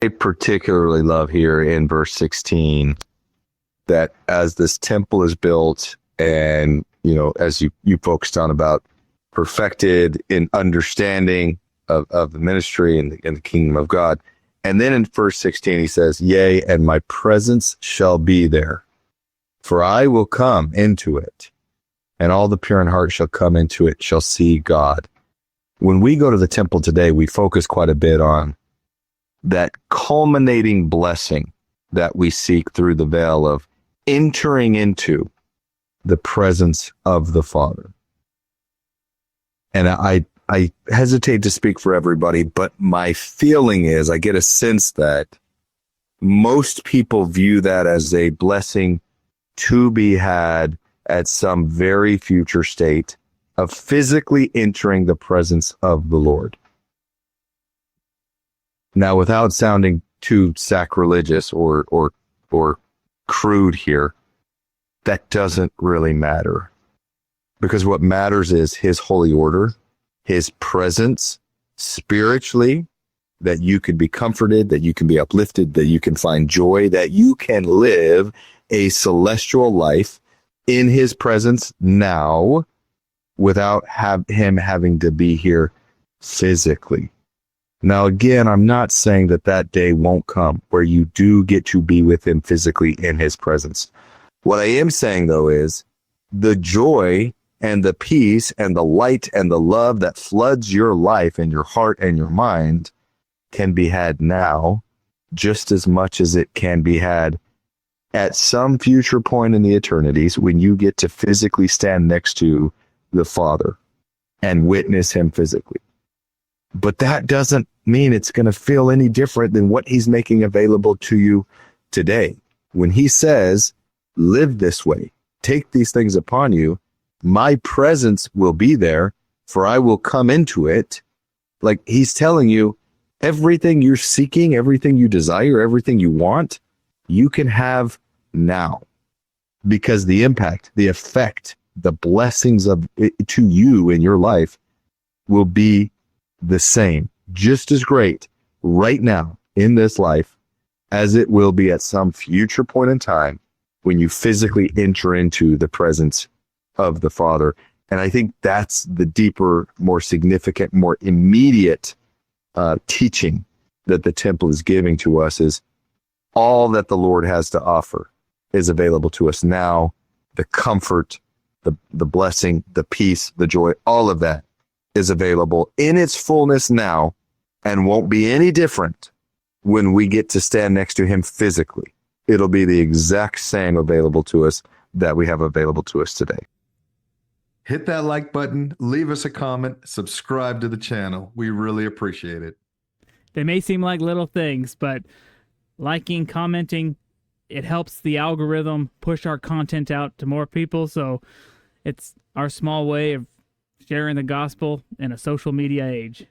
I particularly love here in verse 16 that as this temple is built and, as you focused on about perfected in understanding of the ministry and the kingdom of God. And then in verse 16, he says, yea, and my presence shall be there, for I will come into it, and all the pure in heart shall come into it, shall see God. When we go to the temple today, we focus quite a bit on that culminating blessing that we seek through the veil of entering into the presence of the Father. And I hesitate to speak for everybody, but my feeling is I get a sense that most people view that as a blessing to be had at some very future state of physically entering the presence of the Lord. Now, without sounding too sacrilegious or crude here, that doesn't really matter. Because what matters is his holy order, his presence spiritually, that you can be comforted, that you can be uplifted, that you can find joy, that you can live a celestial life in his presence now without him having to be here physically. Now, again, I'm not saying that day won't come where you do get to be with him physically in his presence. What I am saying, though, is the joy and the peace and the light and the love that floods your life and your heart and your mind can be had now just as much as it can be had at some future point in the eternities when you get to physically stand next to the Father and witness him physically. But that doesn't mean it's going to feel any different than what he's making available to you today. When he says, live this way, take these things upon you, my presence will be there, for I will come into it. Like he's telling you, everything you're seeking, everything you desire, everything you want, you can have now. Because the impact, the effect, the blessings of it to you in your life will be the same, just as great right now in this life as it will be at some future point in time when you physically enter into the presence of the Father. And I think that's the deeper, more significant, more immediate teaching that the temple is giving to us is all that the Lord has to offer is available to us now. The comfort, the blessing, the peace, the joy, all of that is available in its fullness now and won't be any different when we get to stand next to him physically. It'll be the exact same available to us that we have available to us today. Hit that like button, leave us a comment, subscribe to the channel. We really appreciate it. They may seem like little things, but liking, commenting, it helps the algorithm push our content out to more people. So it's our small way of sharing the gospel in a social media age.